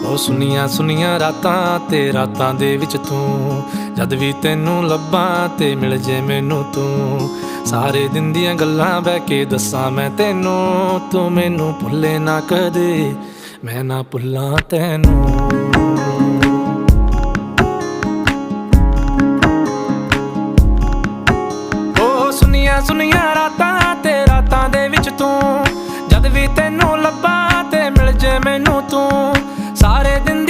ਉਹ ਸੁਨੀਆਂ ਸੁਨੀਆਂ ਰਾਤਾਂ ਤੇ ਰਾਤਾਂ ਦੇ ਵਿੱਚ ਤੂੰ, ਜਦ ਵੀ ਤੈਨੂੰ ਲੱਭਾਂ ਤੇ ਮਿਲ ਜੇ ਮੈਨੂੰ ਤੂੰ। ਸਾਰੇ ਦਿਨ ਦੀਆਂ ਗੱਲਾਂ ਬਹਿ ਕੇ ਦੱਸਾਂ ਮੈਂ ਤੈਨੂੰ, ਤੂੰ ਮੈਨੂੰ ਭੁੱਲੇ ਨਾ ਕਦੇ, ਮੈਂ ਨਾ ਭੁੱਲਾਂ ਤੈਨੂੰ। ਉਹ ਸੁਨੀਆਂ ਸੁਨੀਆਂ ਰਾਤਾਂ